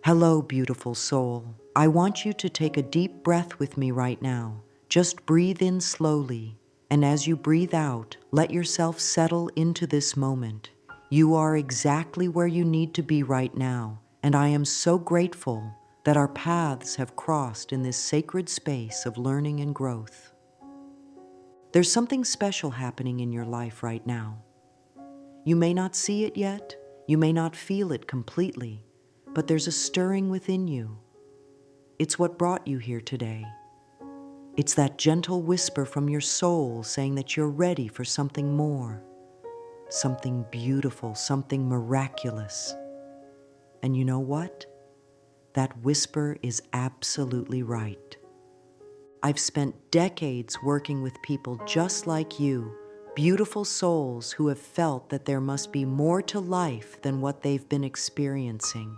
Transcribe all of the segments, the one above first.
Hello, beautiful soul. I want you to take a deep breath with me right now. Just breathe in slowly, and as you breathe out, let yourself settle into this moment. You are exactly where you need to be right now, and I am so grateful that our paths have crossed in this sacred space of learning and growth. There's something special happening in your life right now. You may not see it yet, you may not feel it completely, but there's a stirring within you. It's what brought you here today. It's that gentle whisper from your soul saying that you're ready for something more, something beautiful, something miraculous. And you know what? That whisper is absolutely right. I've spent decades working with people just like you, beautiful souls who have felt that there must be more to life than what they've been experiencing.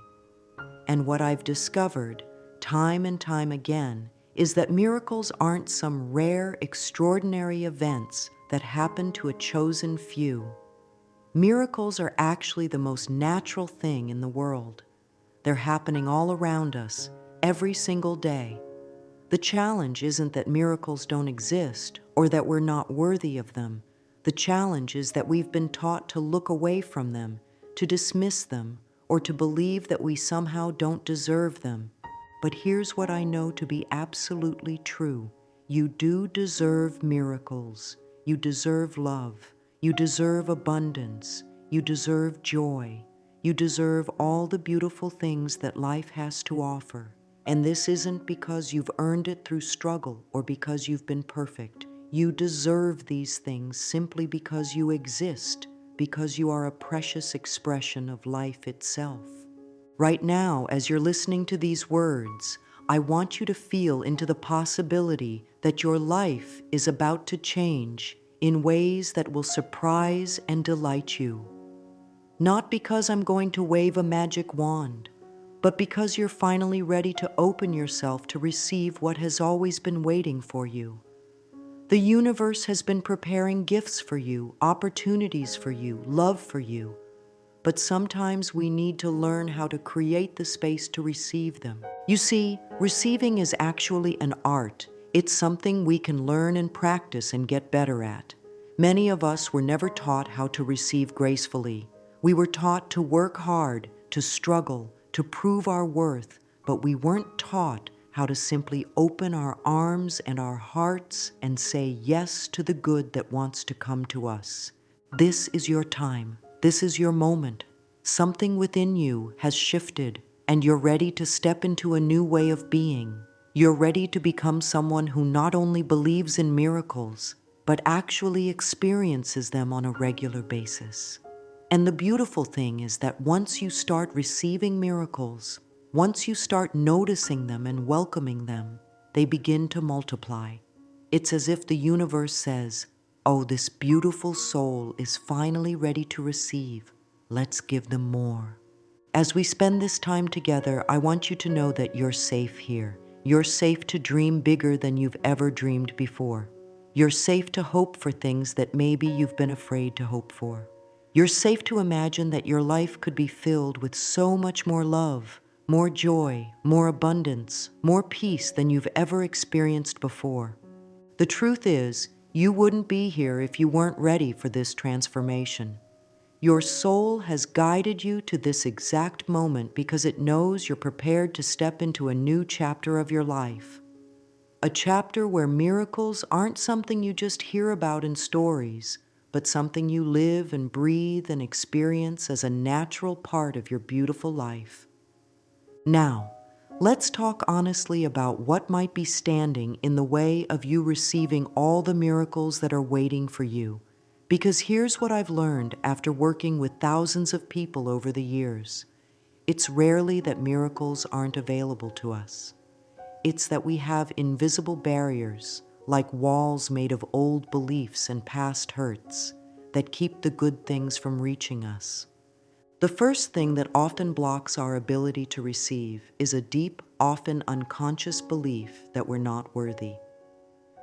And what I've discovered, time and time again, is that miracles aren't some rare, extraordinary events that happen to a chosen few. Miracles are actually the most natural thing in the world. They're happening all around us, every single day. The challenge isn't that miracles don't exist or that we're not worthy of them. The challenge is that we've been taught to look away from them, to dismiss them, or to believe that we somehow don't deserve them. But here's what I know to be absolutely true. You do deserve miracles. You deserve love. You deserve abundance. You deserve joy. You deserve all the beautiful things that life has to offer. And this isn't because you've earned it through struggle or because you've been perfect. You deserve these things simply because you exist, because you are a precious expression of life itself. Right now, as you're listening to these words, I want you to feel into the possibility that your life is about to change in ways that will surprise and delight you. Not because I'm going to wave a magic wand, but because you're finally ready to open yourself to receive what has always been waiting for you. The universe has been preparing gifts for you, opportunities for you, love for you. But sometimes we need to learn how to create the space to receive them. You see, receiving is actually an art. It's something we can learn and practice and get better at. Many of us were never taught how to receive gracefully. We were taught to work hard, to struggle, to prove our worth, but we weren't taught how to simply open our arms and our hearts and say yes to the good that wants to come to us. This is your time. This is your moment. Something within you has shifted, and you're ready to step into a new way of being. You're ready to become someone who not only believes in miracles, but actually experiences them on a regular basis. And the beautiful thing is that once you start receiving miracles, once you start noticing them and welcoming them, they begin to multiply. It's as if the universe says, "Oh, this beautiful soul is finally ready to receive. Let's give them more." As we spend this time together, I want you to know that you're safe here. You're safe to dream bigger than you've ever dreamed before. You're safe to hope for things that maybe you've been afraid to hope for. You're safe to imagine that your life could be filled with so much more love, more joy, more abundance, more peace than you've ever experienced before. The truth is, you wouldn't be here if you weren't ready for this transformation. Your soul has guided you to this exact moment because it knows you're prepared to step into a new chapter of your life. A chapter where miracles aren't something you just hear about in stories, but something you live and breathe and experience as a natural part of your beautiful life. Now, let's talk honestly about what might be standing in the way of you receiving all the miracles that are waiting for you. Because here's what I've learned after working with thousands of people over the years. It's rarely that miracles aren't available to us. It's that we have invisible barriers, like walls made of old beliefs and past hurts, that keep the good things from reaching us. The first thing that often blocks our ability to receive is a deep, often unconscious belief that we're not worthy.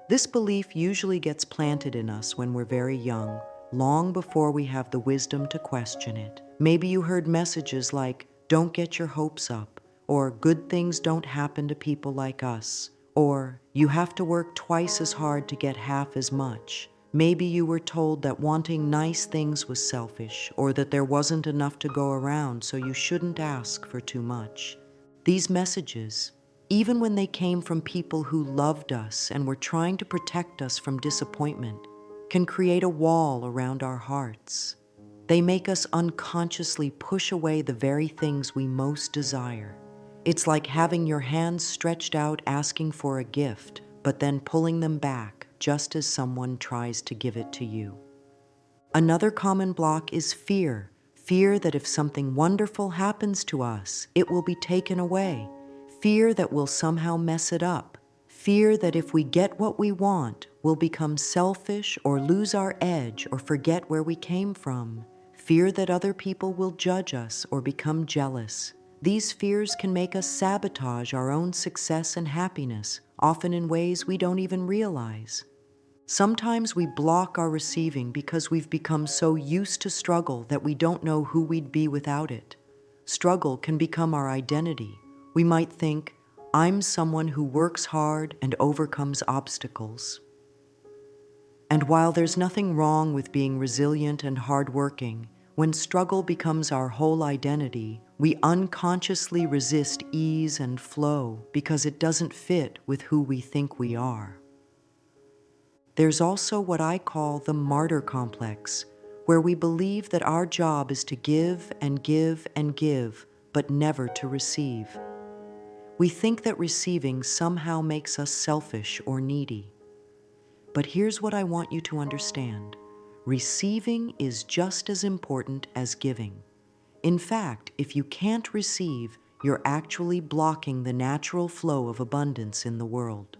This belief usually gets planted in us when we're very young, long before we have the wisdom to question it. Maybe you heard messages like, "Don't get your hopes up," or good things don't happen to people like us, or you have to work twice as hard to get half as much. Maybe you were told that wanting nice things was selfish, or that there wasn't enough to go around, so you shouldn't ask for too much. These messages, even when they came from people who loved us and were trying to protect us from disappointment, can create a wall around our hearts. They make us unconsciously push away the very things we most desire. It's like having your hands stretched out asking for a gift, but then pulling them back just as someone tries to give it to you. Another common block is fear. Fear that if something wonderful happens to us, it will be taken away. Fear that we'll somehow mess it up. Fear that if we get what we want, we'll become selfish or lose our edge or forget where we came from. Fear that other people will judge us or become jealous. These fears can make us sabotage our own success and happiness, often in ways we don't even realize. Sometimes we block our receiving because we've become so used to struggle that we don't know who we'd be without it. Struggle can become our identity. We might think, I'm someone who works hard and overcomes obstacles. And while there's nothing wrong with being resilient and hardworking, when struggle becomes our whole identity, we unconsciously resist ease and flow because it doesn't fit with who we think we are. There's also what I call the martyr complex, where we believe that our job is to give and give and give, but never to receive. We think that receiving somehow makes us selfish or needy. But here's what I want you to understand. Receiving is just as important as giving. In fact, if you can't receive, you're actually blocking the natural flow of abundance in the world.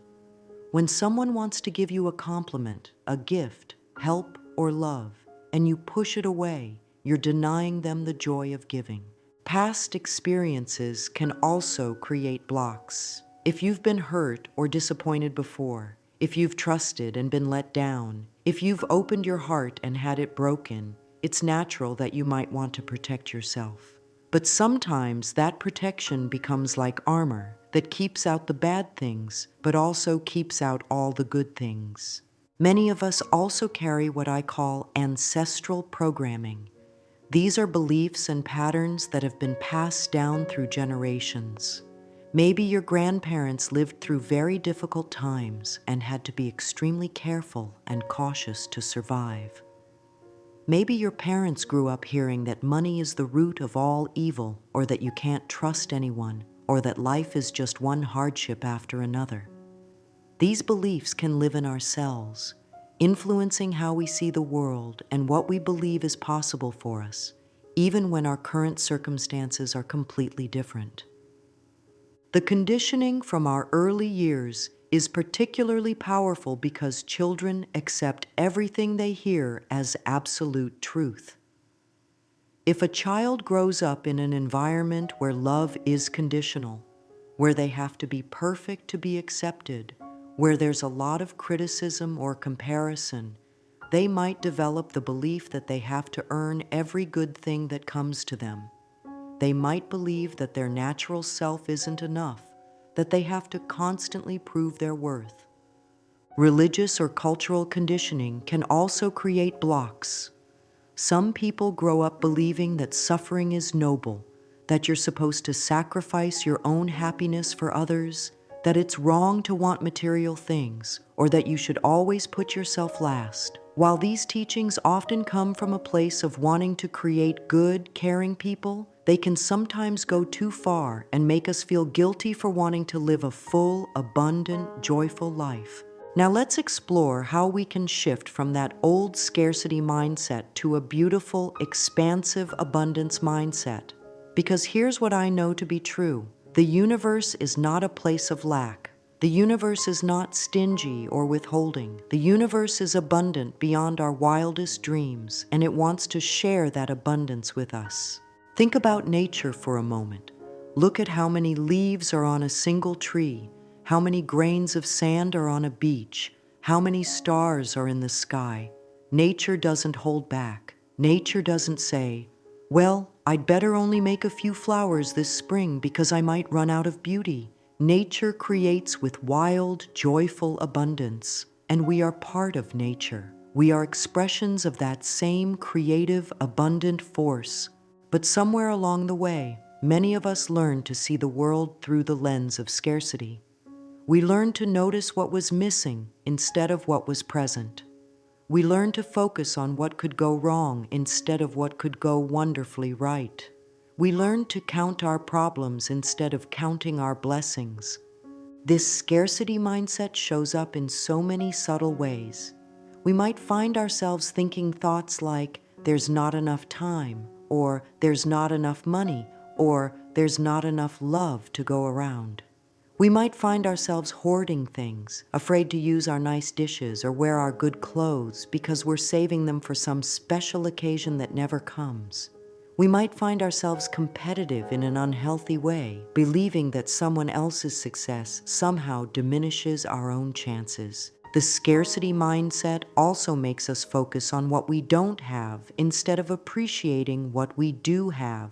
When someone wants to give you a compliment, a gift, help, or love, and you push it away, you're denying them the joy of giving. Past experiences can also create blocks. If you've been hurt or disappointed before, if you've trusted and been let down, if you've opened your heart and had it broken, it's natural that you might want to protect yourself. But sometimes that protection becomes like armor that keeps out the bad things, but also keeps out all the good things. Many of us also carry what I call ancestral programming. These are beliefs and patterns that have been passed down through generations. Maybe your grandparents lived through very difficult times and had to be extremely careful and cautious to survive. Maybe your parents grew up hearing that money is the root of all evil, or that you can't trust anyone, or that life is just one hardship after another. These beliefs can live in our cells, influencing how we see the world and what we believe is possible for us, even when our current circumstances are completely different. The conditioning from our early years is particularly powerful because children accept everything they hear as absolute truth. If a child grows up in an environment where love is conditional, where they have to be perfect to be accepted, where there's a lot of criticism or comparison, they might develop the belief that they have to earn every good thing that comes to them. They might believe that their natural self isn't enough, that they have to constantly prove their worth. Religious or cultural conditioning can also create blocks. Some people grow up believing that suffering is noble, that you're supposed to sacrifice your own happiness for others, that it's wrong to want material things, or that you should always put yourself last. While these teachings often come from a place of wanting to create good, caring people, they can sometimes go too far and make us feel guilty for wanting to live a full, abundant, joyful life. Now let's explore how we can shift from that old scarcity mindset to a beautiful, expansive abundance mindset. Because here's what I know to be true. The universe is not a place of lack. The universe is not stingy or withholding. The universe is abundant beyond our wildest dreams, and it wants to share that abundance with us. Think about nature for a moment. Look at how many leaves are on a single tree, how many grains of sand are on a beach, how many stars are in the sky. Nature doesn't hold back. Nature doesn't say, well, I'd better only make a few flowers this spring because I might run out of beauty. Nature creates with wild, joyful abundance, and we are part of nature. We are expressions of that same creative, abundant force. But somewhere along the way, many of us learned to see the world through the lens of scarcity. We learned to notice what was missing instead of what was present. We learned to focus on what could go wrong instead of what could go wonderfully right. We learned to count our problems instead of counting our blessings. This scarcity mindset shows up in so many subtle ways. We might find ourselves thinking thoughts like, there's not enough time, or there's not enough money, or there's not enough love to go around. We might find ourselves hoarding things, afraid to use our nice dishes or wear our good clothes because we're saving them for some special occasion that never comes. We might find ourselves competitive in an unhealthy way, believing that someone else's success somehow diminishes our own chances. The scarcity mindset also makes us focus on what we don't have instead of appreciating what we do have.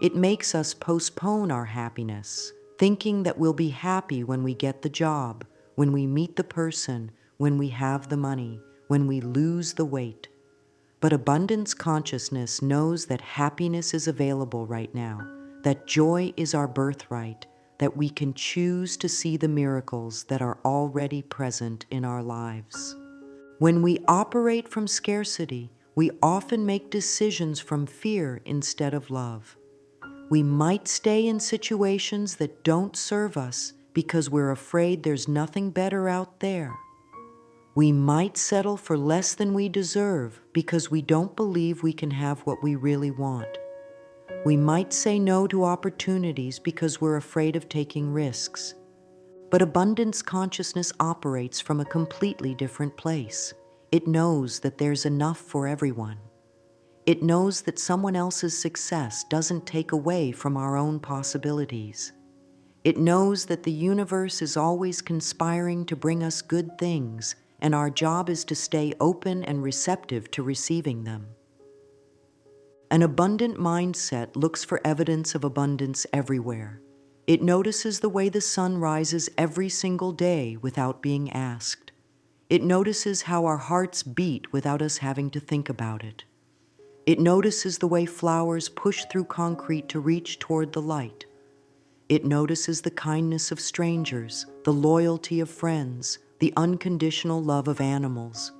It makes us postpone our happiness, thinking that we'll be happy when we get the job, when we meet the person, when we have the money, when we lose the weight. But abundance consciousness knows that happiness is available right now, that joy is our birthright, that we can choose to see the miracles that are already present in our lives. When we operate from scarcity, we often make decisions from fear instead of love. We might stay in situations that don't serve us because we're afraid there's nothing better out there. We might settle for less than we deserve because we don't believe we can have what we really want. We might say no to opportunities because we're afraid of taking risks. But abundance consciousness operates from a completely different place. It knows that there's enough for everyone. It knows that someone else's success doesn't take away from our own possibilities. It knows that the universe is always conspiring to bring us good things, and our job is to stay open and receptive to receiving them. An abundant mindset looks for evidence of abundance everywhere. It notices the way the sun rises every single day without being asked. It notices how our hearts beat without us having to think about it. It notices the way flowers push through concrete to reach toward the light. It notices the kindness of strangers, the loyalty of friends, the unconditional love of animals.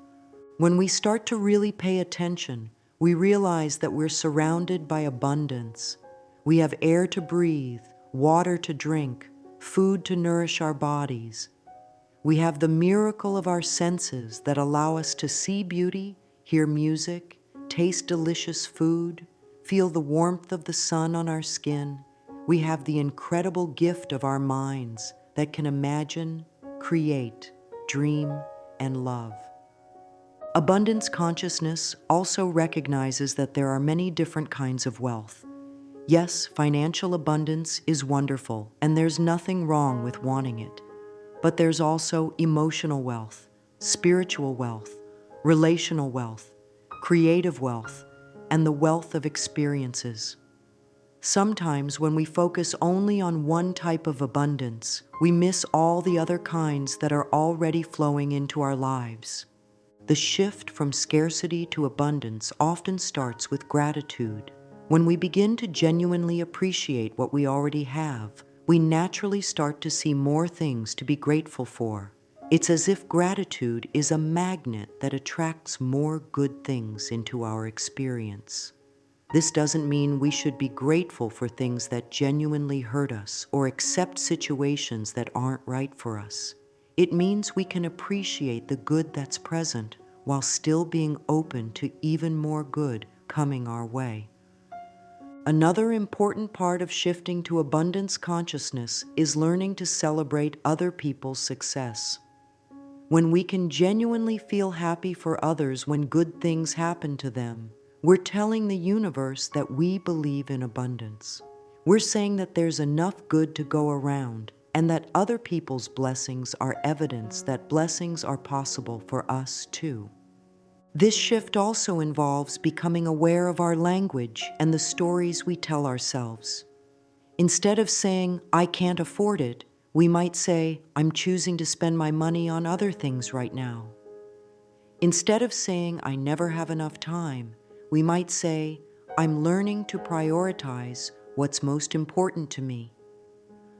When we start to really pay attention, we realize that we're surrounded by abundance. We have air to breathe, water to drink, food to nourish our bodies. We have the miracle of our senses that allow us to see beauty, hear music, taste delicious food, feel the warmth of the sun on our skin. We have the incredible gift of our minds that can imagine, create, dream, and love. Abundance consciousness also recognizes that there are many different kinds of wealth. Yes, financial abundance is wonderful, and there's nothing wrong with wanting it. But there's also emotional wealth, spiritual wealth, relational wealth, creative wealth, and the wealth of experiences. Sometimes when we focus only on one type of abundance, we miss all the other kinds that are already flowing into our lives. The shift from scarcity to abundance often starts with gratitude. When we begin to genuinely appreciate what we already have, we naturally start to see more things to be grateful for. It's as if gratitude is a magnet that attracts more good things into our experience. This doesn't mean we should be grateful for things that genuinely hurt us or accept situations that aren't right for us. It means we can appreciate the good that's present while still being open to even more good coming our way. Another important part of shifting to abundance consciousness is learning to celebrate other people's success. When we can genuinely feel happy for others when good things happen to them, we're telling the universe that we believe in abundance. We're saying that there's enough good to go around and that other people's blessings are evidence that blessings are possible for us too. This shift also involves becoming aware of our language and the stories we tell ourselves. Instead of saying, "I can't afford it," we might say, "I'm choosing to spend my money on other things right now." Instead of saying, "I never have enough time," we might say, "I'm learning to prioritize what's most important to me."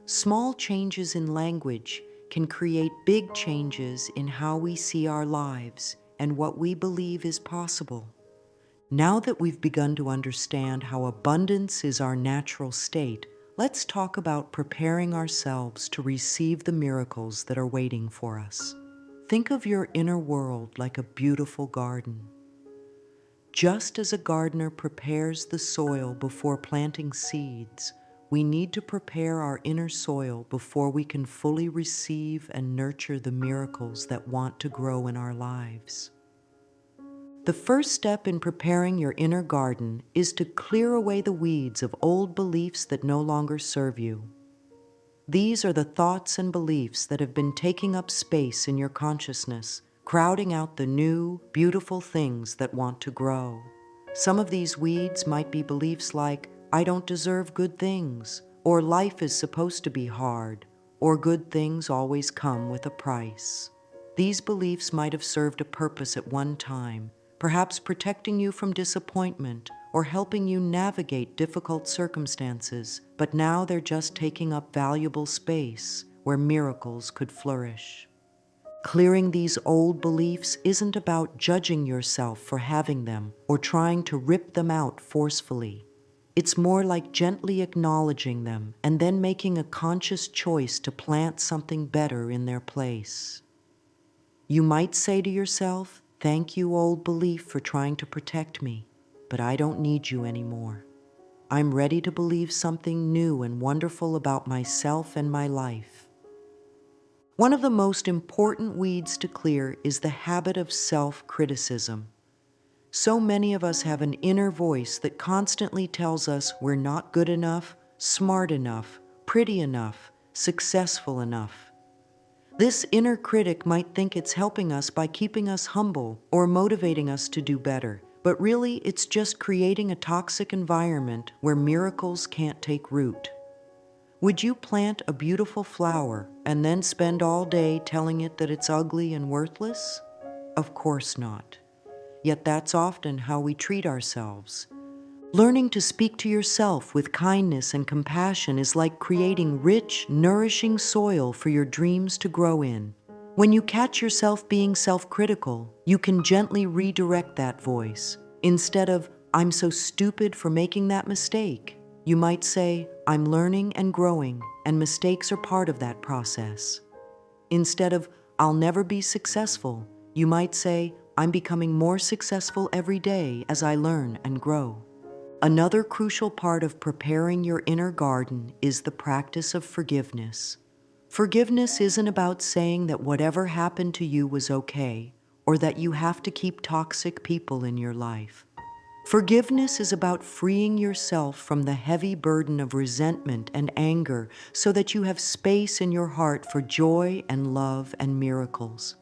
Small changes in language can create big changes in how we see our lives and what we believe is possible. Now that we've begun to understand how abundance is our natural state, let's talk about preparing ourselves to receive the miracles that are waiting for us. Think of your inner world like a beautiful garden. Just as a gardener prepares the soil before planting seeds, we need to prepare our inner soil before we can fully receive and nurture the miracles that want to grow in our lives. The first step in preparing your inner garden is to clear away the weeds of old beliefs that no longer serve you. These are the thoughts and beliefs that have been taking up space in your consciousness, crowding out the new, beautiful things that want to grow. Some of these weeds might be beliefs like, "I don't deserve good things," or "life is supposed to be hard," or "good things always come with a price." These beliefs might have served a purpose at one time, perhaps protecting you from disappointment or helping you navigate difficult circumstances, but now they're just taking up valuable space where miracles could flourish. Clearing these old beliefs isn't about judging yourself for having them or trying to rip them out forcefully. It's more like gently acknowledging them and then making a conscious choice to plant something better in their place. You might say to yourself, "Thank you, old belief, for trying to protect me, but I don't need you anymore. I'm ready to believe something new and wonderful about myself and my life." One of the most important weeds to clear is the habit of self-criticism. So many of us have an inner voice that constantly tells us we're not good enough, smart enough, pretty enough, successful enough. This inner critic might think it's helping us by keeping us humble or motivating us to do better, but really it's just creating a toxic environment where miracles can't take root. Would you plant a beautiful flower and then spend all day telling it that it's ugly and worthless? Of course not. Yet that's often how we treat ourselves. Learning to speak to yourself with kindness and compassion is like creating rich, nourishing soil for your dreams to grow in. When you catch yourself being self-critical, you can gently redirect that voice. Instead of, "I'm so stupid for making that mistake," you might say, "I'm learning and growing, and mistakes are part of that process." Instead of, "I'll never be successful," you might say, "I'm becoming more successful every day as I learn and grow." Another crucial part of preparing your inner garden is the practice of forgiveness. Forgiveness isn't about saying that whatever happened to you was okay, or that you have to keep toxic people in your life. Forgiveness is about freeing yourself from the heavy burden of resentment and anger so that you have space in your heart for joy and love and miracles.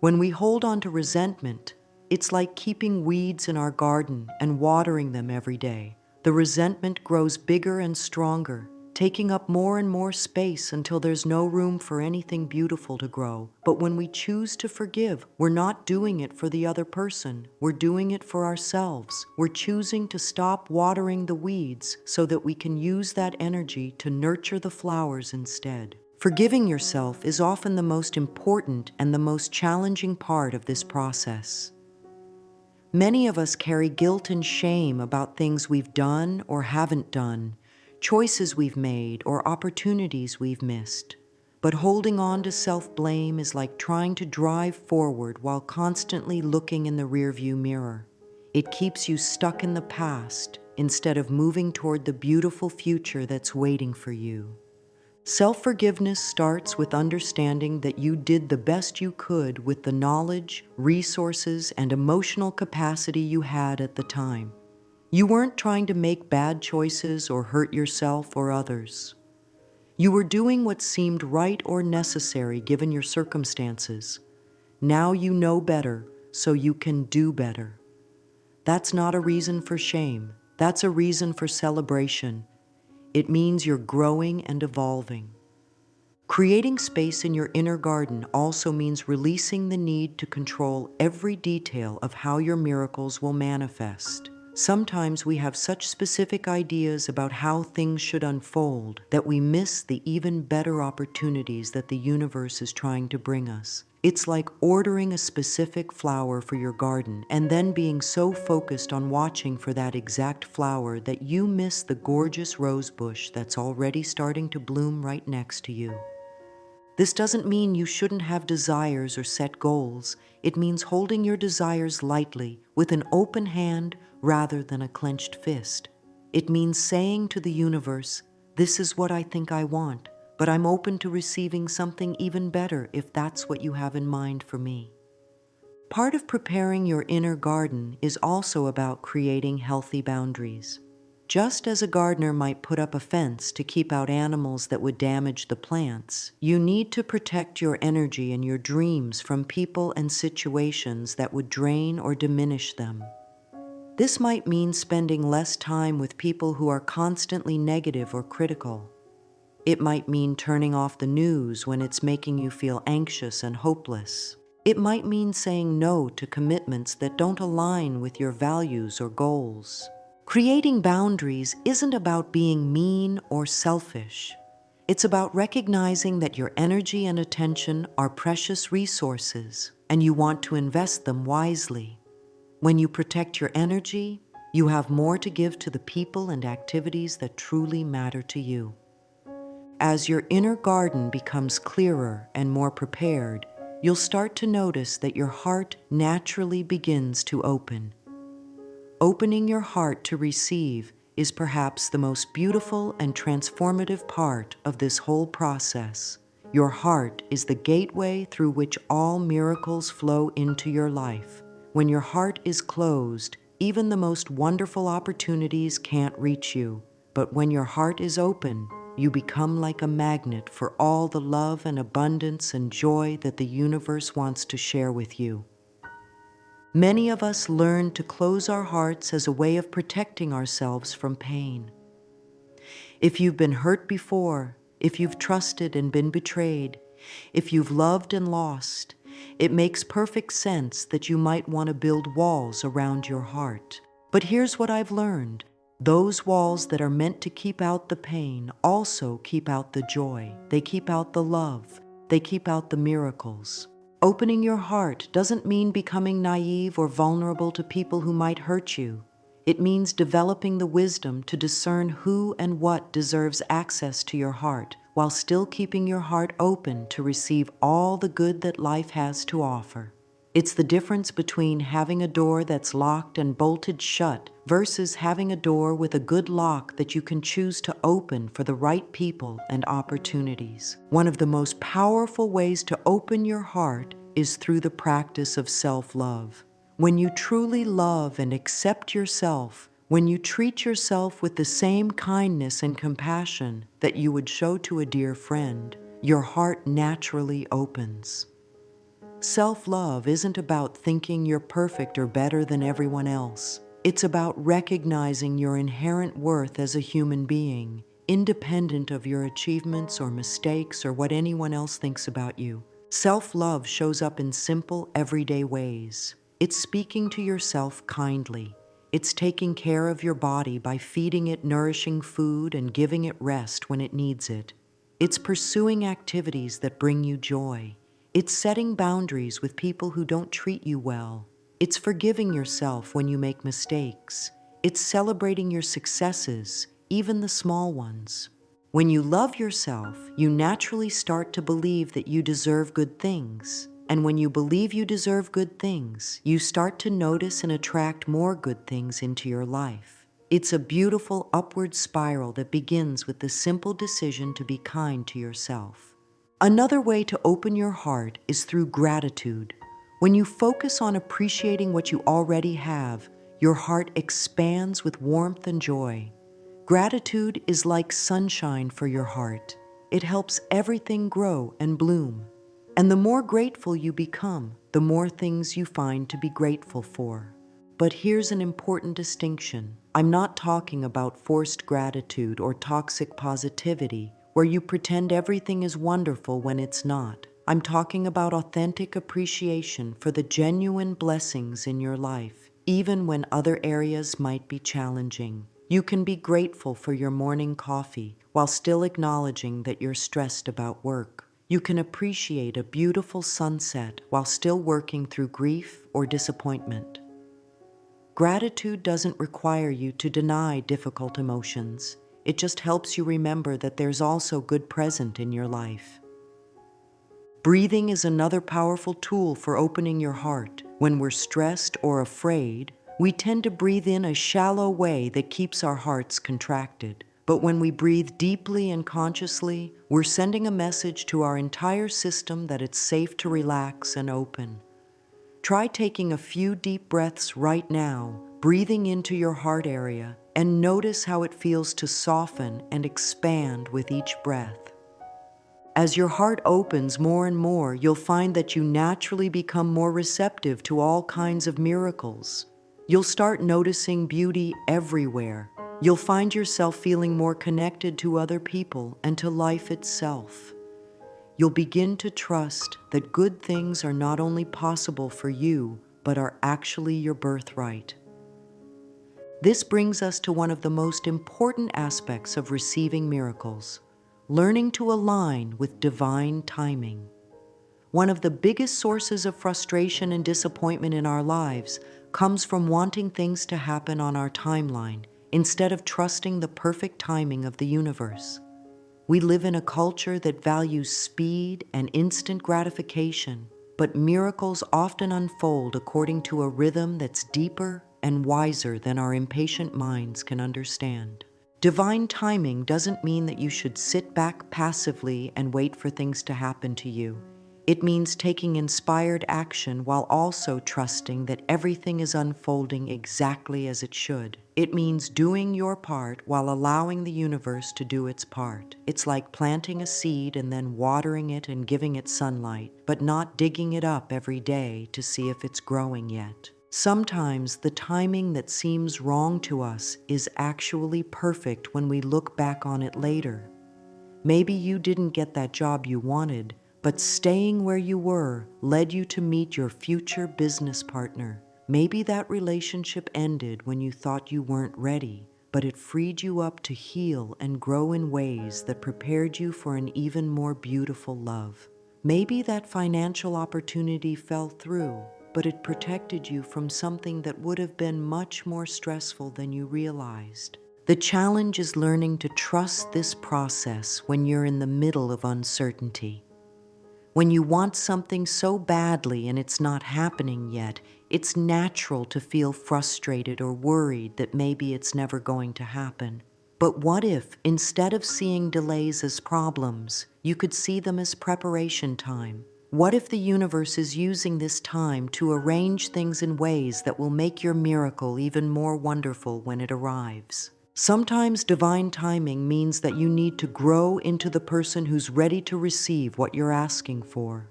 When we hold on to resentment, it's like keeping weeds in our garden and watering them every day. The resentment grows bigger and stronger, taking up more and more space until there's no room for anything beautiful to grow. But when we choose to forgive, we're not doing it for the other person. We're doing it for ourselves. We're choosing to stop watering the weeds so that we can use that energy to nurture the flowers instead. Forgiving yourself is often the most important and the most challenging part of this process. Many of us carry guilt and shame about things we've done or haven't done, choices we've made or opportunities we've missed. But holding on to self-blame is like trying to drive forward while constantly looking in the rearview mirror. It keeps you stuck in the past instead of moving toward the beautiful future that's waiting for you. Self-forgiveness starts with understanding that you did the best you could with the knowledge, resources, and emotional capacity you had at the time. You weren't trying to make bad choices or hurt yourself or others. You were doing what seemed right or necessary given your circumstances. Now you know better, so you can do better. That's not a reason for shame. That's a reason for celebration. It means you're growing and evolving. Creating space in your inner garden also means releasing the need to control every detail of how your miracles will manifest. Sometimes we have such specific ideas about how things should unfold that we miss the even better opportunities that the universe is trying to bring us. It's like ordering a specific flower for your garden and then being so focused on watching for that exact flower that you miss the gorgeous rose bush that's already starting to bloom right next to you. This doesn't mean you shouldn't have desires or set goals. It means holding your desires lightly, with an open hand rather than a clenched fist. It means saying to the universe, "This is what I think I want, but I'm open to receiving something even better if that's what you have in mind for me." Part of preparing your inner garden is also about creating healthy boundaries. Just as a gardener might put up a fence to keep out animals that would damage the plants, you need to protect your energy and your dreams from people and situations that would drain or diminish them. This might mean spending less time with people who are constantly negative or critical. It might mean turning off the news when it's making you feel anxious and hopeless. It might mean saying no to commitments that don't align with your values or goals. Creating boundaries isn't about being mean or selfish. It's about recognizing that your energy and attention are precious resources, and you want to invest them wisely. When you protect your energy, you have more to give to the people and activities that truly matter to you. As your inner garden becomes clearer and more prepared, you'll start to notice that your heart naturally begins to open. Opening your heart to receive is perhaps the most beautiful and transformative part of this whole process. Your heart is the gateway through which all miracles flow into your life. When your heart is closed, even the most wonderful opportunities can't reach you. But when your heart is open, you become like a magnet for all the love and abundance and joy that the universe wants to share with you. Many of us learn to close our hearts as a way of protecting ourselves from pain. If you've been hurt before, if you've trusted and been betrayed, if you've loved and lost, it makes perfect sense that you might want to build walls around your heart. But here's what I've learned. Those walls that are meant to keep out the pain also keep out the joy. They keep out the love. They keep out the miracles. Opening your heart doesn't mean becoming naive or vulnerable to people who might hurt you. It means developing the wisdom to discern who and what deserves access to your heart, while still keeping your heart open to receive all the good that life has to offer. It's the difference between having a door that's locked and bolted shut versus having a door with a good lock that you can choose to open for the right people and opportunities. One of the most powerful ways to open your heart is through the practice of self-love. When you truly love and accept yourself, when you treat yourself with the same kindness and compassion that you would show to a dear friend, your heart naturally opens. Self-love isn't about thinking you're perfect or better than everyone else. It's about recognizing your inherent worth as a human being, independent of your achievements or mistakes or what anyone else thinks about you. Self-love shows up in simple, everyday ways. It's speaking to yourself kindly. It's taking care of your body by feeding it nourishing food and giving it rest when it needs it. It's pursuing activities that bring you joy. It's setting boundaries with people who don't treat you well. It's forgiving yourself when you make mistakes. It's celebrating your successes, even the small ones. When you love yourself, you naturally start to believe that you deserve good things. And when you believe you deserve good things, you start to notice and attract more good things into your life. It's a beautiful upward spiral that begins with the simple decision to be kind to yourself. Another way to open your heart is through gratitude. When you focus on appreciating what you already have, your heart expands with warmth and joy. Gratitude is like sunshine for your heart. It helps everything grow and bloom. And the more grateful you become, the more things you find to be grateful for. But here's an important distinction. I'm not talking about forced gratitude or toxic positivity, where you pretend everything is wonderful when it's not. I'm talking about authentic appreciation for the genuine blessings in your life, even when other areas might be challenging. You can be grateful for your morning coffee while still acknowledging that you're stressed about work. You can appreciate a beautiful sunset while still working through grief or disappointment. Gratitude doesn't require you to deny difficult emotions. It just helps you remember that there's also good present in your life. Breathing is another powerful tool for opening your heart. When we're stressed or afraid, we tend to breathe in a shallow way that keeps our hearts contracted. But when we breathe deeply and consciously, we're sending a message to our entire system that it's safe to relax and open. Try taking a few deep breaths right now, breathing into your heart area, and notice how it feels to soften and expand with each breath. As your heart opens more and more, you'll find that you naturally become more receptive to all kinds of miracles. You'll start noticing beauty everywhere. You'll find yourself feeling more connected to other people and to life itself. You'll begin to trust that good things are not only possible for you, but are actually your birthright. This brings us to one of the most important aspects of receiving miracles: learning to align with divine timing. One of the biggest sources of frustration and disappointment in our lives comes from wanting things to happen on our timeline instead of trusting the perfect timing of the universe. We live in a culture that values speed and instant gratification, but miracles often unfold according to a rhythm that's deeper and wiser than our impatient minds can understand. Divine timing doesn't mean that you should sit back passively and wait for things to happen to you. It means taking inspired action while also trusting that everything is unfolding exactly as it should. It means doing your part while allowing the universe to do its part. It's like planting a seed and then watering it and giving it sunlight, but not digging it up every day to see if it's growing yet. Sometimes the timing that seems wrong to us is actually perfect when we look back on it later. Maybe you didn't get that job you wanted, but staying where you were led you to meet your future business partner. Maybe that relationship ended when you thought you weren't ready, but it freed you up to heal and grow in ways that prepared you for an even more beautiful love. Maybe that financial opportunity fell through, but it protected you from something that would have been much more stressful than you realized. The challenge is learning to trust this process when you're in the middle of uncertainty. When you want something so badly and it's not happening yet, it's natural to feel frustrated or worried that maybe it's never going to happen. But what if, instead of seeing delays as problems, you could see them as preparation time? What if the universe is using this time to arrange things in ways that will make your miracle even more wonderful when it arrives? Sometimes divine timing means that you need to grow into the person who's ready to receive what you're asking for.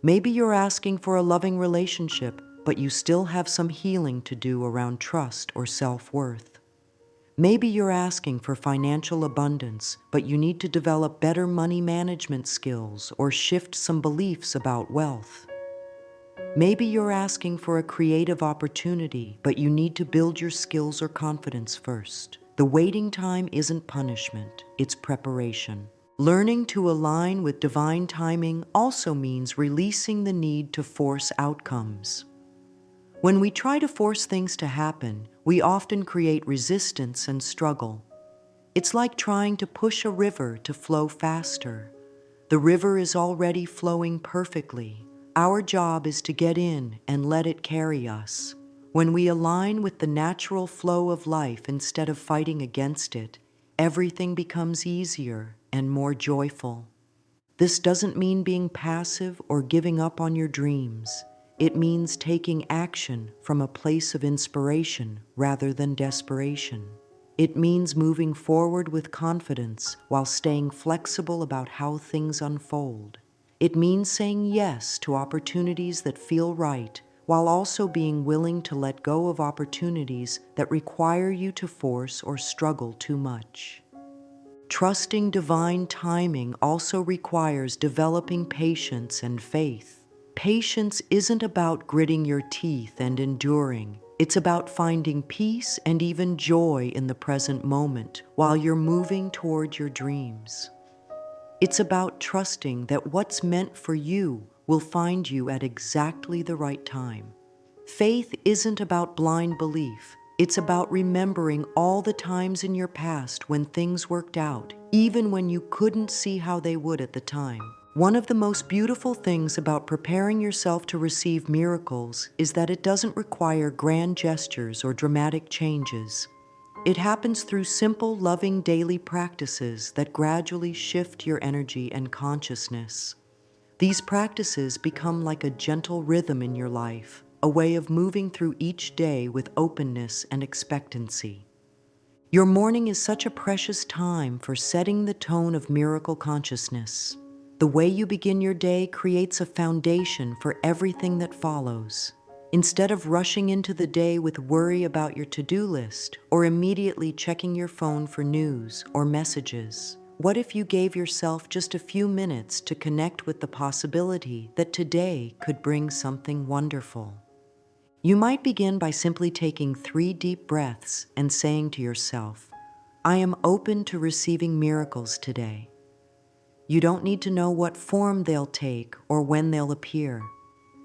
Maybe you're asking for a loving relationship, but you still have some healing to do around trust or self-worth. Maybe you're asking for financial abundance, but you need to develop better money management skills or shift some beliefs about wealth. Maybe you're asking for a creative opportunity, but you need to build your skills or confidence first. The waiting time isn't punishment, it's preparation. Learning to align with divine timing also means releasing the need to force outcomes. When we try to force things to happen, we often create resistance and struggle. It's like trying to push a river to flow faster. The river is already flowing perfectly. Our job is to get in and let it carry us. When we align with the natural flow of life instead of fighting against it, everything becomes easier and more joyful. This doesn't mean being passive or giving up on your dreams. It means taking action from a place of inspiration rather than desperation. It means moving forward with confidence while staying flexible about how things unfold. It means saying yes to opportunities that feel right, while also being willing to let go of opportunities that require you to force or struggle too much. Trusting divine timing also requires developing patience and faith. Patience isn't about gritting your teeth and enduring. It's about finding peace and even joy in the present moment while you're moving toward your dreams. It's about trusting that what's meant for you will find you at exactly the right time. Faith isn't about blind belief. It's about remembering all the times in your past when things worked out, even when you couldn't see how they would at the time. One of the most beautiful things about preparing yourself to receive miracles is that it doesn't require grand gestures or dramatic changes. It happens through simple, loving daily practices that gradually shift your energy and consciousness. These practices become like a gentle rhythm in your life, a way of moving through each day with openness and expectancy. Your morning is such a precious time for setting the tone of miracle consciousness. The way you begin your day creates a foundation for everything that follows. Instead of rushing into the day with worry about your to-do list or immediately checking your phone for news or messages, what if you gave yourself just a few minutes to connect with the possibility that today could bring something wonderful? You might begin by simply taking 3 deep breaths and saying to yourself, "I am open to receiving miracles today." You don't need to know what form they'll take or when they'll appear.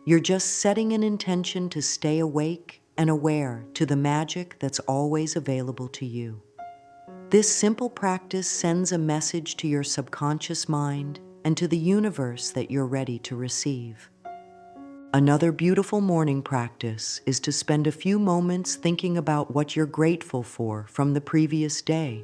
You're just setting an intention to stay awake and aware to the magic that's always available to you. This simple practice sends a message to your subconscious mind and to the universe that you're ready to receive. Another beautiful morning practice is to spend a few moments thinking about what you're grateful for from the previous day.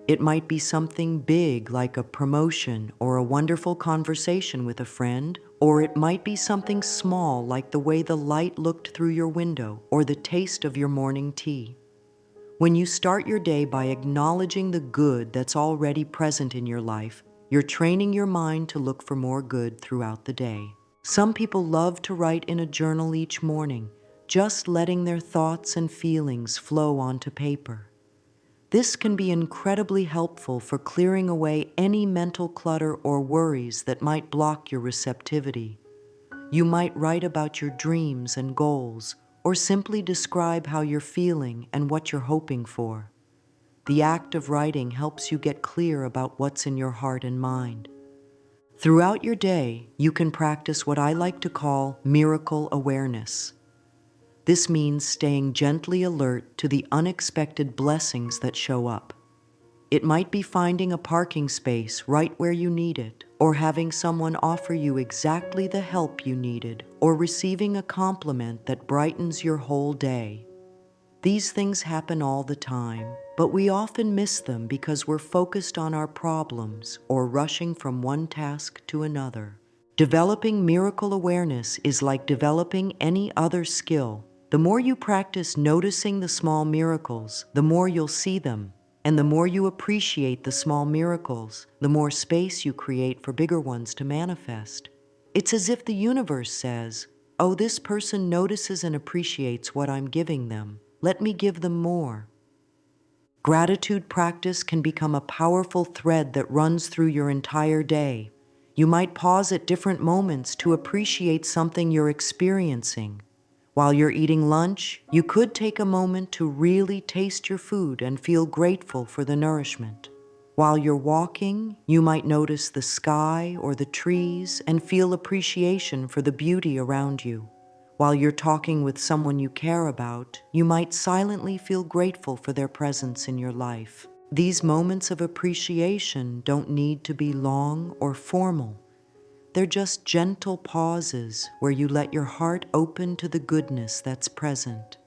It might be something big like a promotion or a wonderful conversation with a friend, or it might be something small like the way the light looked through your window or the taste of your morning tea. When you start your day by acknowledging the good that's already present in your life, you're training your mind to look for more good throughout the day. Some people love to write in a journal each morning, just letting their thoughts and feelings flow onto paper. This can be incredibly helpful for clearing away any mental clutter or worries that might block your receptivity. You might write about your dreams and goals, or simply describe how you're feeling and what you're hoping for. The act of writing helps you get clear about what's in your heart and mind. Throughout your day, you can practice what I like to call miracle awareness. This means staying gently alert to the unexpected blessings that show up. It might be finding a parking space right where you need it, or having someone offer you exactly the help you needed, or receiving a compliment that brightens your whole day. These things happen all the time, but we often miss them because we're focused on our problems or rushing from one task to another. Developing miracle awareness is like developing any other skill. The more you practice noticing the small miracles, the more you'll see them. And the more you appreciate the small miracles, the more space you create for bigger ones to manifest. It's as if the universe says, "Oh, this person notices and appreciates what I'm giving them. Let me give them more." Gratitude practice can become a powerful thread that runs through your entire day. You might pause at different moments to appreciate something you're experiencing. While you're eating lunch, you could take a moment to really taste your food and feel grateful for the nourishment. While you're walking, you might notice the sky or the trees and feel appreciation for the beauty around you. While you're talking with someone you care about, you might silently feel grateful for their presence in your life. These moments of appreciation don't need to be long or formal. They're just gentle pauses where you let your heart open to the goodness that's present.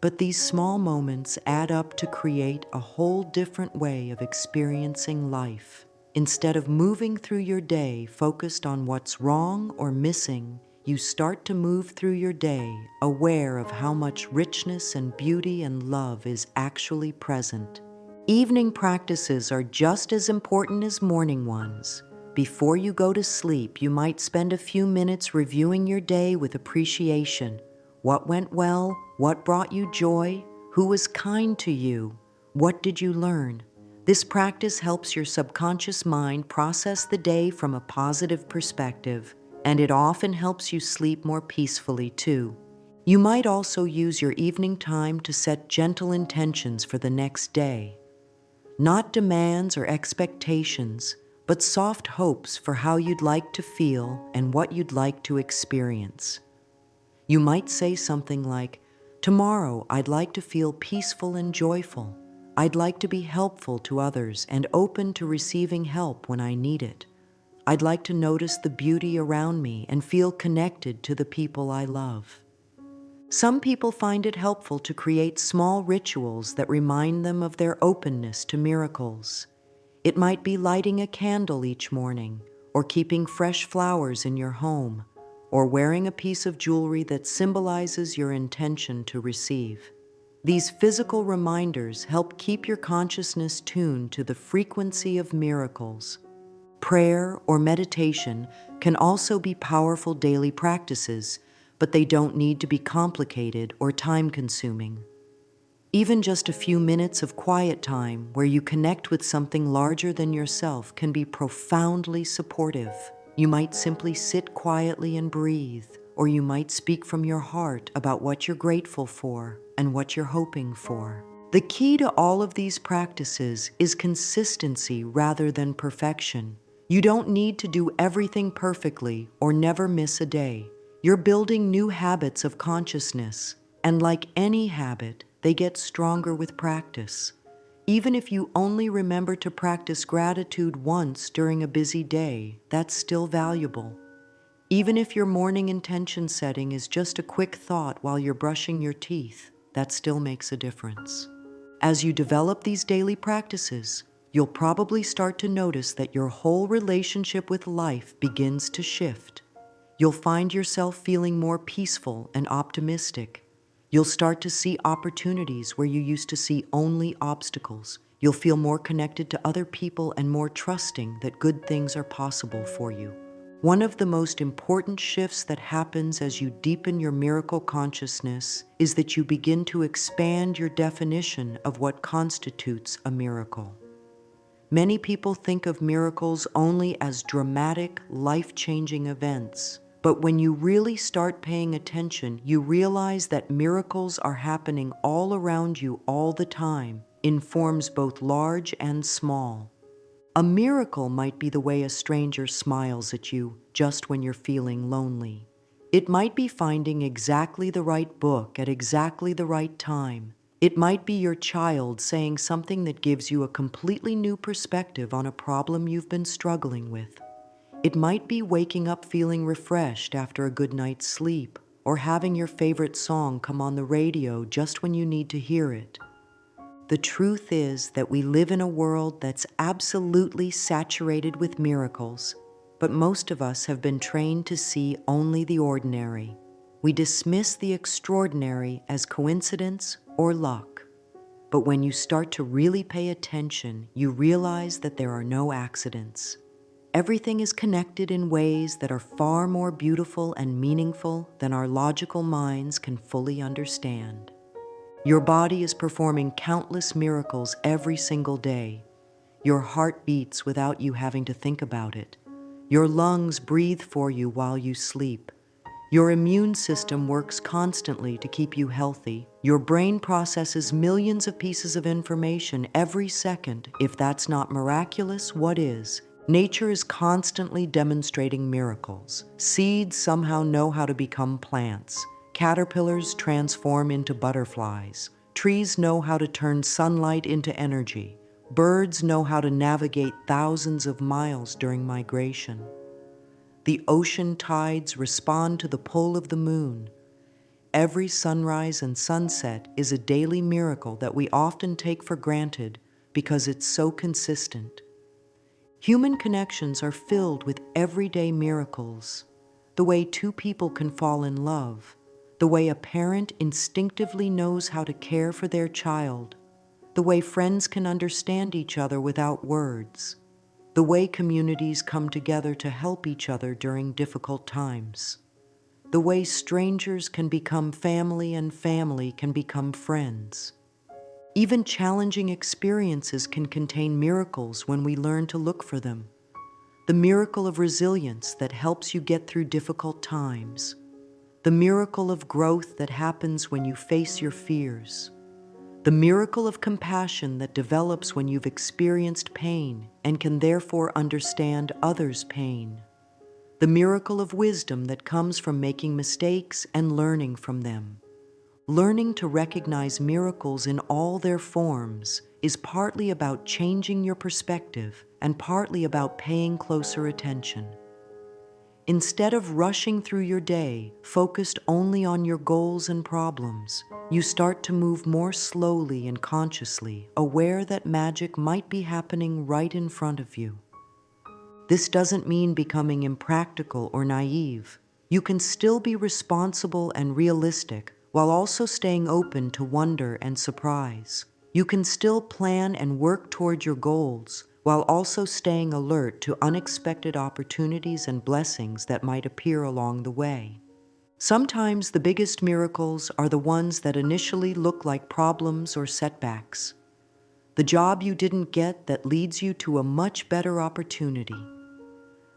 But these small moments add up to create a whole different way of experiencing life. Instead of moving through your day focused on what's wrong or missing, you start to move through your day aware of how much richness and beauty and love is actually present. Evening practices are just as important as morning ones. Before you go to sleep, you might spend a few minutes reviewing your day with appreciation. What went well? What brought you joy? Who was kind to you? What did you learn? This practice helps your subconscious mind process the day from a positive perspective, and it often helps you sleep more peacefully too. You might also use your evening time to set gentle intentions for the next day. Not demands or expectations, but soft hopes for how you'd like to feel and what you'd like to experience. You might say something like, "Tomorrow I'd like to feel peaceful and joyful. I'd like to be helpful to others and open to receiving help when I need it. I'd like to notice the beauty around me and feel connected to the people I love." Some people find it helpful to create small rituals that remind them of their openness to miracles. It might be lighting a candle each morning, or keeping fresh flowers in your home, or wearing a piece of jewelry that symbolizes your intention to receive. These physical reminders help keep your consciousness tuned to the frequency of miracles. Prayer or meditation can also be powerful daily practices, but they don't need to be complicated or time-consuming. Even just a few minutes of quiet time where you connect with something larger than yourself can be profoundly supportive. You might simply sit quietly and breathe, or you might speak from your heart about what you're grateful for and what you're hoping for. The key to all of these practices is consistency rather than perfection. You don't need to do everything perfectly or never miss a day. You're building new habits of consciousness, and like any habit, they get stronger with practice. Even if you only remember to practice gratitude once during a busy day, that's still valuable. Even if your morning intention setting is just a quick thought while you're brushing your teeth, that still makes a difference. As you develop these daily practices, you'll probably start to notice that your whole relationship with life begins to shift. You'll find yourself feeling more peaceful and optimistic. You'll start to see opportunities where you used to see only obstacles. You'll feel more connected to other people and more trusting that good things are possible for you. One of the most important shifts that happens as you deepen your miracle consciousness is that you begin to expand your definition of what constitutes a miracle. Many people think of miracles only as dramatic, life-changing events. But when you really start paying attention, you realize that miracles are happening all around you all the time, in forms both large and small. A miracle might be the way a stranger smiles at you just when you're feeling lonely. It might be finding exactly the right book at exactly the right time. It might be your child saying something that gives you a completely new perspective on a problem you've been struggling with. It might be waking up feeling refreshed after a good night's sleep, or having your favorite song come on the radio just when you need to hear it. The truth is that we live in a world that's absolutely saturated with miracles, but most of us have been trained to see only the ordinary. We dismiss the extraordinary as coincidence or luck. But when you start to really pay attention, you realize that there are no accidents. Everything is connected in ways that are far more beautiful and meaningful than our logical minds can fully understand. Your body is performing countless miracles every single day. Your heart beats without you having to think about it. Your lungs breathe for you while you sleep. Your immune system works constantly to keep you healthy. Your brain processes millions of pieces of information every second. If that's not miraculous, what is? Nature is constantly demonstrating miracles. Seeds somehow know how to become plants. Caterpillars transform into butterflies. Trees know how to turn sunlight into energy. Birds know how to navigate thousands of miles during migration. The ocean tides respond to the pull of the moon. Every sunrise and sunset is a daily miracle that we often take for granted because it's so consistent. Human connections are filled with everyday miracles. The way two people can fall in love, the way a parent instinctively knows how to care for their child, the way friends can understand each other without words. the way communities come together to help each other during difficult times, the way strangers can become family and family can become friends. Even challenging experiences can contain miracles when we learn to look for them. The miracle of resilience that helps you get through difficult times. The miracle of growth that happens when you face your fears. The miracle of compassion that develops when you've experienced pain and can therefore understand others' pain. The miracle of wisdom that comes from making mistakes and learning from them. Learning to recognize miracles in all their forms is partly about changing your perspective and partly about paying closer attention. Instead of rushing through your day, focused only on your goals and problems, you start to move more slowly and consciously, aware that magic might be happening right in front of you. This doesn't mean becoming impractical or naive. You can still be responsible and realistic while also staying open to wonder and surprise. You can still plan and work toward your goals while also staying alert to unexpected opportunities and blessings that might appear along the way. Sometimes the biggest miracles are the ones that initially look like problems or setbacks. The job you didn't get that leads you to a much better opportunity.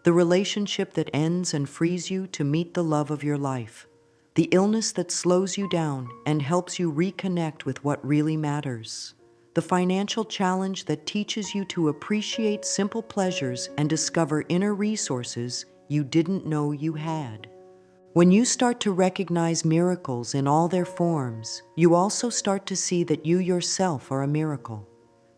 The relationship that ends and frees you to meet the love of your life. The illness that slows you down and helps you reconnect with what really matters. The financial challenge that teaches you to appreciate simple pleasures and discover inner resources you didn't know you had. When you start to recognize miracles in all their forms, you also start to see that you yourself are a miracle.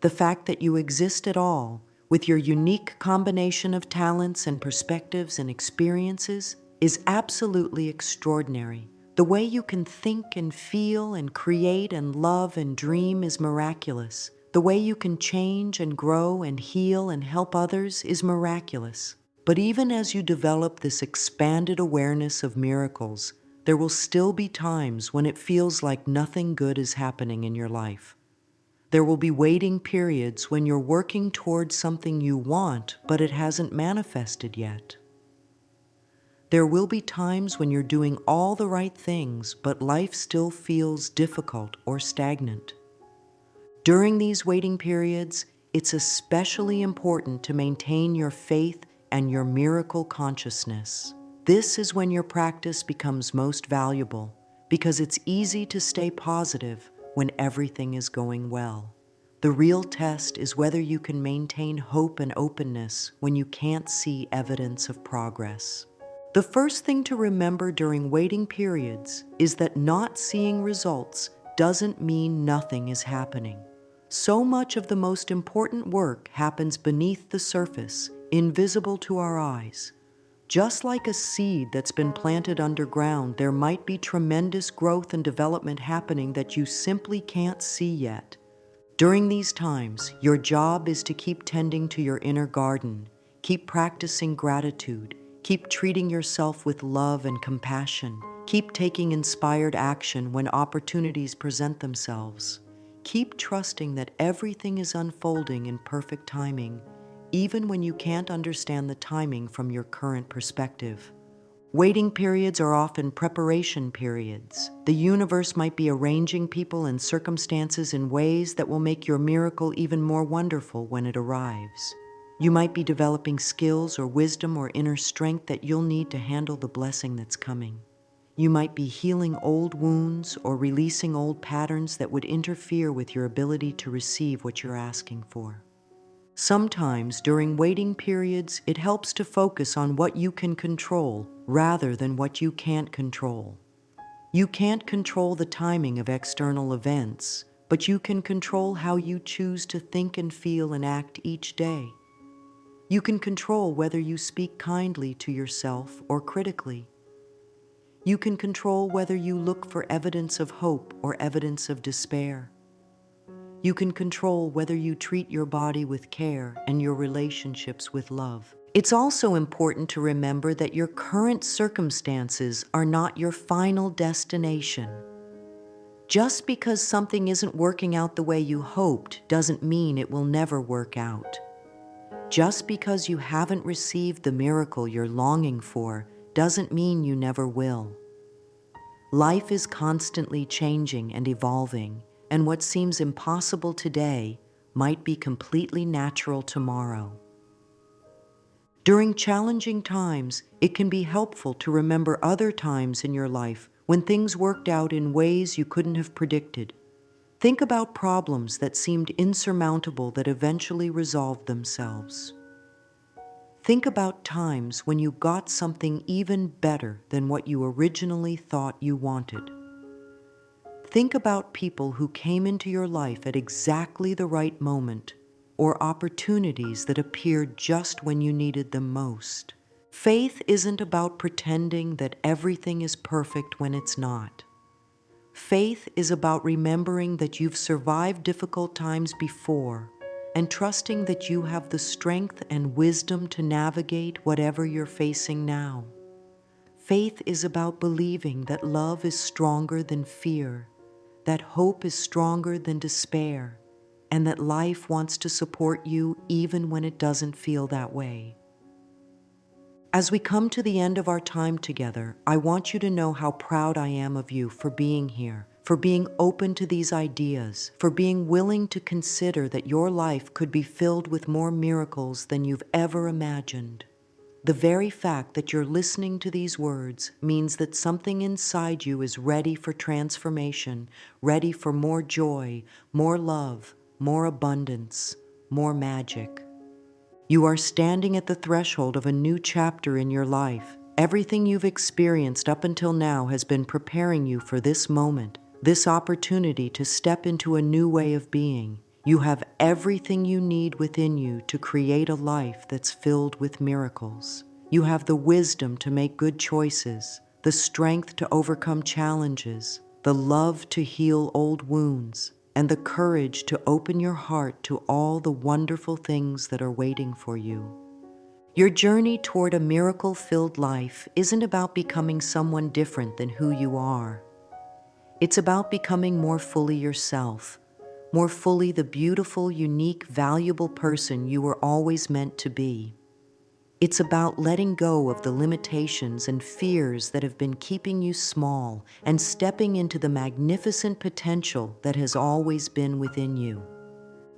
The fact that you exist at all, with your unique combination of talents and perspectives and experiences, is absolutely extraordinary. The way you can think and feel and create and love and dream is miraculous. The way you can change and grow and heal and help others is miraculous. But even as you develop this expanded awareness of miracles, there will still be times when it feels like nothing good is happening in your life. There will be waiting periods when you're working towards something you want, but it hasn't manifested yet. There will be times when you're doing all the right things, but life still feels difficult or stagnant. During these waiting periods, it's especially important to maintain your faith and your miracle consciousness. This is when your practice becomes most valuable, because it's easy to stay positive when everything is going well. The real test is whether you can maintain hope and openness when you can't see evidence of progress. The first thing to remember during waiting periods is that not seeing results doesn't mean nothing is happening. So much of the most important work happens beneath the surface, invisible to our eyes. Just like a seed that's been planted underground, there might be tremendous growth and development happening that you simply can't see yet. During these times, your job is to keep tending to your inner garden, keep practicing gratitude, keep treating yourself with love and compassion, keep taking inspired action when opportunities present themselves. Keep trusting that everything is unfolding in perfect timing, even when you can't understand the timing from your current perspective. Waiting periods are often preparation periods. The universe might be arranging people and circumstances in ways that will make your miracle even more wonderful when it arrives. You might be developing skills or wisdom or inner strength that you'll need to handle the blessing that's coming. You might be healing old wounds or releasing old patterns that would interfere with your ability to receive what you're asking for. Sometimes during waiting periods, it helps to focus on what you can control rather than what you can't control. You can't control the timing of external events, but you can control how you choose to think and feel and act each day. You can control whether you speak kindly to yourself or critically. You can control whether you look for evidence of hope or evidence of despair. You can control whether you treat your body with care and your relationships with love. It's also important to remember that your current circumstances are not your final destination. Just because something isn't working out the way you hoped doesn't mean it will never work out. Just because you haven't received the miracle you're longing for doesn't mean you never will. Life is constantly changing and evolving, and what seems impossible today might be completely natural tomorrow. During challenging times, it can be helpful to remember other times in your life when things worked out in ways you couldn't have predicted. Think about problems that seemed insurmountable that eventually resolved themselves. Think about times when you got something even better than what you originally thought you wanted. Think about people who came into your life at exactly the right moment, or opportunities that appeared just when you needed them most. Faith isn't about pretending that everything is perfect when it's not. Faith is about remembering that you've survived difficult times before and trusting that you have the strength and wisdom to navigate whatever you're facing now. Faith is about believing that love is stronger than fear, that hope is stronger than despair, and that life wants to support you even when it doesn't feel that way. As we come to the end of our time together, I want you to know how proud I am of you for being here, for being open to these ideas, for being willing to consider that your life could be filled with more miracles than you've ever imagined. The very fact that you're listening to these words means that something inside you is ready for transformation, ready for more joy, more love, more abundance, more magic. You are standing at the threshold of a new chapter in your life. Everything you've experienced up until now has been preparing you for this moment, this opportunity to step into a new way of being. You have everything you need within you to create a life that's filled with miracles. You have the wisdom to make good choices, the strength to overcome challenges, the love to heal old wounds, and the courage to open your heart to all the wonderful things that are waiting for you. Your journey toward a miracle-filled life isn't about becoming someone different than who you are. It's about becoming more fully yourself, more fully the beautiful, unique, valuable person you were always meant to be. It's about letting go of the limitations and fears that have been keeping you small and stepping into the magnificent potential that has always been within you.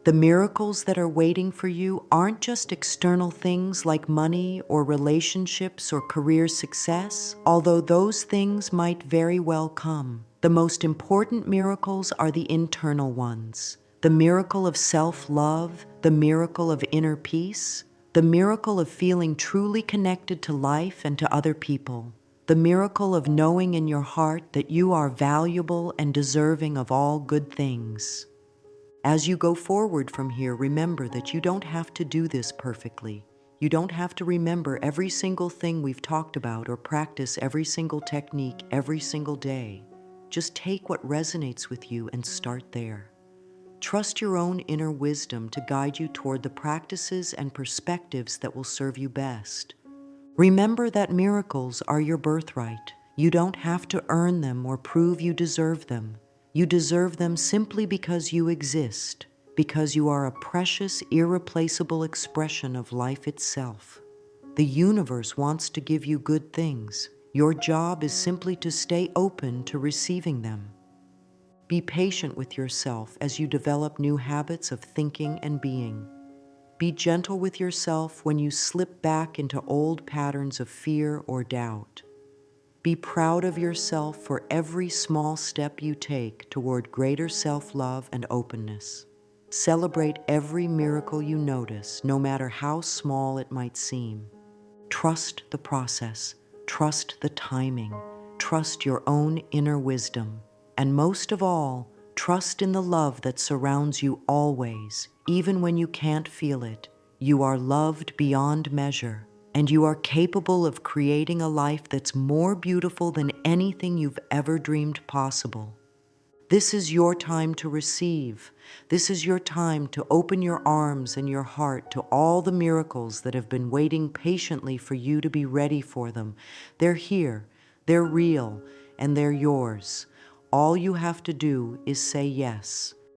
The miracles that are waiting for you aren't just external things like money or relationships or career success, although those things might very well come. The most important miracles are the internal ones. The miracle of self-love, the miracle of inner peace, the miracle of feeling truly connected to life and to other people, the miracle of knowing in your heart that you are valuable and deserving of all good things. As you go forward from here, remember that you don't have to do this perfectly. You don't have to remember every single thing we've talked about or practice every single technique every single day. Just take what resonates with you and start there. Trust your own inner wisdom to guide you toward the practices and perspectives that will serve you best. Remember that miracles are your birthright. You don't have to earn them or prove you deserve them. You deserve them simply because you exist, because you are a precious, irreplaceable expression of life itself. The universe wants to give you good things. Your job is simply to stay open to receiving them. Be patient with yourself as you develop new habits of thinking and being. Be gentle with yourself when you slip back into old patterns of fear or doubt. Be proud of yourself for every small step you take toward greater self-love and openness. Celebrate every miracle you notice, no matter how small it might seem. Trust the process, trust the timing, trust your own inner wisdom, and most of all, trust in the love that surrounds you always, even when you can't feel it. You are loved beyond measure, and you are capable of creating a life that's more beautiful than anything you've ever dreamed possible. This is your time to receive. This is your time to open your arms and your heart to all the miracles that have been waiting patiently for you to be ready for them. They're here, they're real, and they're yours. All you have to do is say yes.